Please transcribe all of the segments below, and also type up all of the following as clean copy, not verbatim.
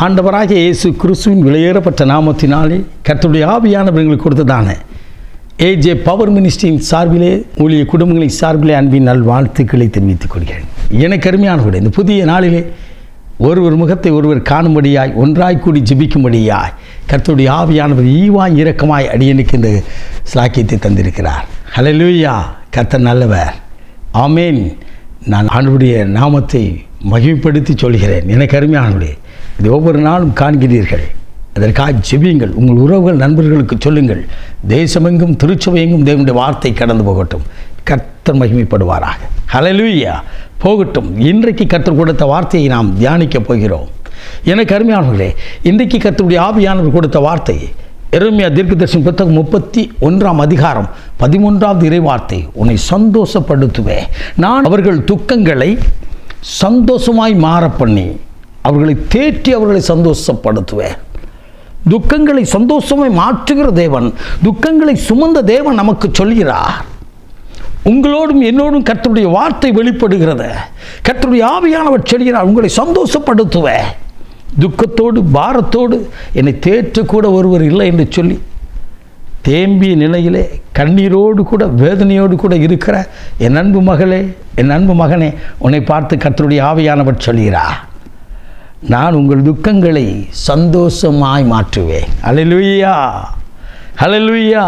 ஆண்டவராகிய இயேசு கிறிஸ்துவின் விலையேறப்பட்ட நாமத்தினாலே கர்த்தருடைய ஆவியானவர் எங்களுக்கு கொடுத்ததான ஏஜே பவர் மினிஸ்ட்ரியின் சார்பிலே ஊழிய குடும்பங்களின் சார்பிலே அன்பின் நல்வாழ்த்துக்களை தெரிவித்துக் கொள்கிறேன். எனக்கு அருமையானவர்களே, இந்த புதிய நாளிலே ஒருவர் முகத்தை ஒருவர் காணும்படியாய் ஒன்றாய் கூடி ஜெபிக்கும்படியாய் கர்த்தருடைய ஆவியானவர் ஈவாய் இரக்கமாய் அடியனுக்கு இந்த ஸ்லாக்கியத்தை தந்திருக்கிறார். ஹல்லேலூயா! கர்த்தர் நல்லவர். ஆமேன். நான் ஆண்டவருடைய நாமத்தை மகிமைப்படுத்தி சொல்கிறேன். எனக்கு அருமையானவர்களே, இது ஒவ்வொரு நாளும் காண்கிறீர்கள், அதற்காக ஜெபியுங்கள். உங்கள் உறவுகள் நண்பர்களுக்கு சொல்லுங்கள். தேசமெங்கும் திருச்சபையெங்கும் தேவனுடைய வார்த்தை கடந்து போகட்டும். கர்த்தர் மகிமைப்படுவாராக. ஹல்லேலூயா! போகட்டும். இன்றைக்கு கர்த்தர் கொடுத்த வார்த்தையை நாம் தியானிக்கப் போகிறோம். எனக்கு அருமையானவர்களே, இன்றைக்கு கர்த்தருடைய ஆவியானவர் கொடுத்த வார்த்தை எரேமியா தீர்க்கதரிசன புத்தகம் 31ஆம் அதிகாரம் 13வது இறைவார்த்தை. உன்னை சந்தோஷப்படுத்துவே, நான் அவர்கள் துக்கங்களை சந்தோஷமாய் மாற பண்ணி அவர்களை தேற்றி அவர்களை சந்தோஷப்படுத்துவேன். துக்கங்களை சந்தோஷமாய் மாற்றுகிற தேவன், துக்கங்களை சுமந்த தேவன் நமக்கு சொல்கிறார். உங்களோடும் என்னோடும் கர்த்தருடைய வார்த்தை வெளிப்படுகிறது. கர்த்தருடைய ஆவியானவர் சொல்கிறார், உங்களை சந்தோஷப்படுத்துவேன். துக்கத்தோடு பாரத்தோடு என்னை தேற்றக்கூட ஒருவர் இல்லை என்று சொல்லி தேம்பிய நிலையிலே கண்ணீரோடு கூட வேதனையோடு கூட இருக்கிற என் அன்பு மகளே, என் அன்பு மகனே, உன்னை பார்த்து கர்த்தருடைய ஆவியானவர் சொல்கிறார், நான் உங்கள் துக்கங்களை சந்தோஷமாய் மாற்றுவேன். ஹல்லேலூயா! ஹல்லேலூயா!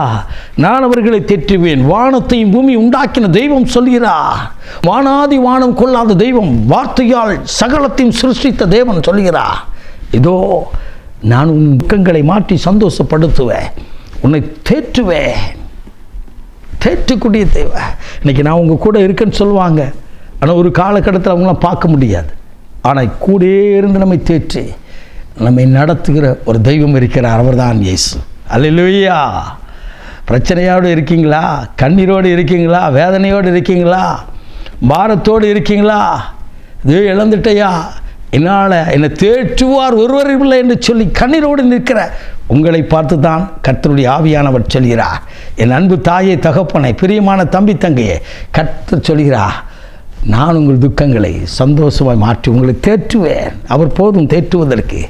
நான் அவர்களை தேற்றுவேன். வானத்தையும் பூமி உண்டாக்கின தெய்வம் சொல்கிறார். வானாதி வானம் கொள்ளாத தெய்வம், வார்த்தையால் சகலத்தையும் சிருஷ்டித்த தேவன் சொல்கிறார், இதோ நான் உன் துக்கங்களை மாற்றி சந்தோஷப்படுத்துவேன், உன்னை தேற்றுவேன். தேற்றக்கூடிய தேவை. இன்னைக்கு நான் உங்கள் கூட இருக்கேன்னு சொல்லுவாங்க, ஆனால் ஒரு காலகட்டத்தில் அவங்களாம் பார்க்க முடியாது. ஆனால் கூட இருந்து நம்மை தேற்றி நம்மை நடத்துகிற ஒரு தெய்வம் இருக்கிறார். அவர்தான் இயேசு. அல்லேலூயா! பிரச்சனையோடு இருக்கீங்களா? கண்ணீரோடு இருக்கீங்களா? வேதனையோடு இருக்கீங்களா? பாரத்தோடு இருக்கீங்களா? இது இழந்துட்டையா, என்னால் என்னை தேற்றுவார் ஒருவர் இல்லை என்று சொல்லி கண்ணீரோடு நிற்கிற உங்களை பார்த்து தான் கர்த்தருடைய ஆவியானவர் சொல்கிறார். என் அன்பு தாயை, தகப்பனை, பிரியமான தம்பி தங்கையே, கர்த்தர் சொல்கிறார், நான் உங்கள் துக்கங்களை சந்தோஷமாய் மாற்றி உங்களை தேற்றுவேன். அவர் போதும் தேற்றுவதற்கு.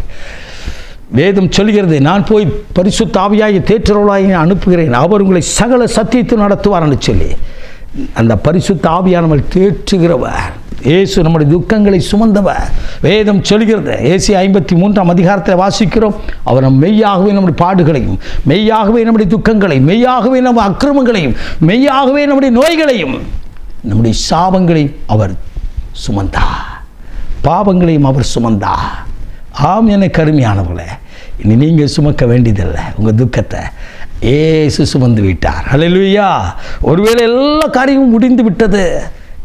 வேதம் சொல்கிறது, நான் போய் பரிசுத்த ஆவியாகிய தேற்றுறவளாக அனுப்புகிறேன், அவர் உங்களை சகல சத்தியத்தை நடத்துவார் என்று சொல்லி அந்த பரிசுத்த ஆவியானவர் தேற்றுகிறவர். இயேசு நம்முடைய துக்கங்களை சுமந்தவர். வேதம் சொல்கிறது, ஏசாயா 53ஆம் அதிகாரத்தில் வாசிக்கிறோம், அவர் மெய்யாகவே நம்முடைய பாடுகளையும், மெய்யாகவே நம்முடைய துக்கங்களையும், மெய்யாகவே நம்ம அக்கிரமங்களையும், மெய்யாகவே நம்முடைய நோய்களையும், நம்முடைய சாபங்களையும் அவர் சுமந்தார், பாவங்களையும் அவர் சுமந்தார். ஆம், என கருமையானவர்களே, இனி நீங்கள் சுமக்க வேண்டியதில்லை. உங்கள் துக்கத்தை இயேசு சுமந்து விட்டார். ஹல்லேலூயா! ஒருவேளை எல்லா காரியமும் முடிந்து விட்டது,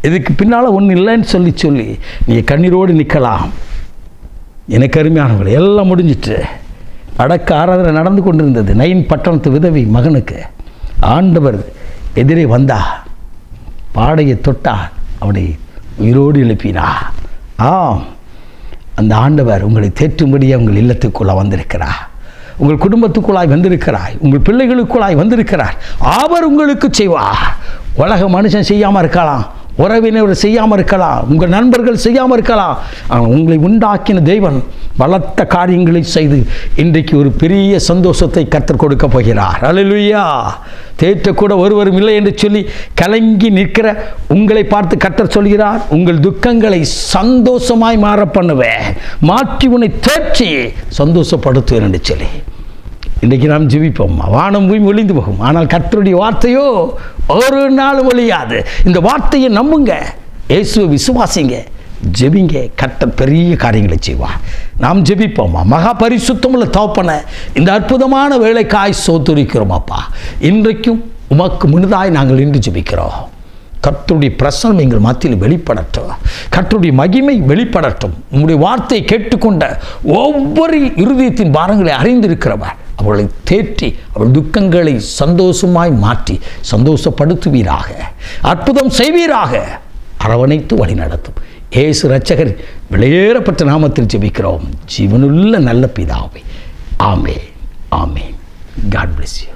இதுக்கு பின்னால் ஒன்றும் இல்லைன்னு சொல்லி நீங்கள் கண்ணீரோடு நிற்கலாம். எனக்கு அருமையானவர்களே, எல்லாம் முடிஞ்சிட்டு அடக்க ஆராதனை நடந்து கொண்டிருந்தது. நைன் பட்டணத்து விதவை மகனுக்கு ஆண்டவர் எதிரே வந்தா, பாடையை தொட்டார், அவனை உயிரோடு எழுப்பினார். ஆம், அந்த ஆண்டவர் உங்களை தேற்றும்படியே உங்கள் இல்லத்துக்குள்ளாக வந்திருக்கிறார், உங்கள் குடும்பத்துக்குள்ளாய் வந்திருக்கிறாய், உங்கள் பிள்ளைகளுக்குள்ளாய் வந்திருக்கிறார். அவர் உங்களுக்கு செய்வார். உலக மனுஷன் செய்யாமல் இருக்கலாம், உறவினர் செய்யாமல் இருக்கலாம், உங்கள் நண்பர்கள் செய்யாமல் இருக்கலாம். உங்களை உண்டாக்கின தேவன் பலத்த காரியங்களை செய்து இன்றைக்கு ஒரு பெரிய சந்தோஷத்தை கர்த்தர் கொடுக்க போகிறார். ஹல்லேலூயா! தேற்றக்கூட ஒருவரும் இல்லை என்று சொல்லி கலங்கி நிற்கிற உங்களை பார்த்து கர்த்தர் சொல்கிறார், உங்கள் துக்கங்களை சந்தோஷமாய் மாற பண்ணுவேன், மாற்றி உன்னை தேற்றி சந்தோஷப்படுத்துவேன் என்று சொல்லி இன்றைக்கு நாம் ஜெபிப்போம். வானம் பூமி ஒளிந்து போகும், ஆனால் கர்த்தருடைய வார்த்தையோ ஒரு நாளும் ஒழியாது. இந்த வார்த்தையை நம்புங்க, இயேசுவை விசுவாசிங்க, ஜெபிங்க, கர்த்தர் பெரிய காரியங்களை செய்வார். நாம் ஜெபிப்போம்மா. மகா பரிசுத்தமுள்ள தகப்பனே, இந்த அற்புதமான வேலைக்காய் சோத்துரிக்கிறோம் அப்பா. இன்றைக்கும் உமக்கு முன்னதாய் நாங்கள் இன்று ஜெபிக்கிறோம். கர்த்தருடைய பிரசன்னம் எங்கள் மத்தியில் வெளிப்படட்டும், கர்த்தருடைய மகிமை வெளிப்படட்டும். உங்களுடைய வார்த்தையை கேட்டுக்கொண்ட ஒவ்வொரு இருதயத்தின் பாரங்களை அறிந்திருக்கிறவர் அவர்களை தேற்றி அவள் துக்கங்களை சந்தோஷமாய் மாற்றி சந்தோஷப்படுத்துவீராக, அற்புதம் செய்வீராக, அரவணைத்து வழி நடத்தும் இயேசு இரட்சகர் விலையேறப்பட்ட நாமத்தில் ஜெபிக்கிறோம் ஜீவனுள்ள நல்ல பிதாவே. ஆமென், ஆமென். God bless you.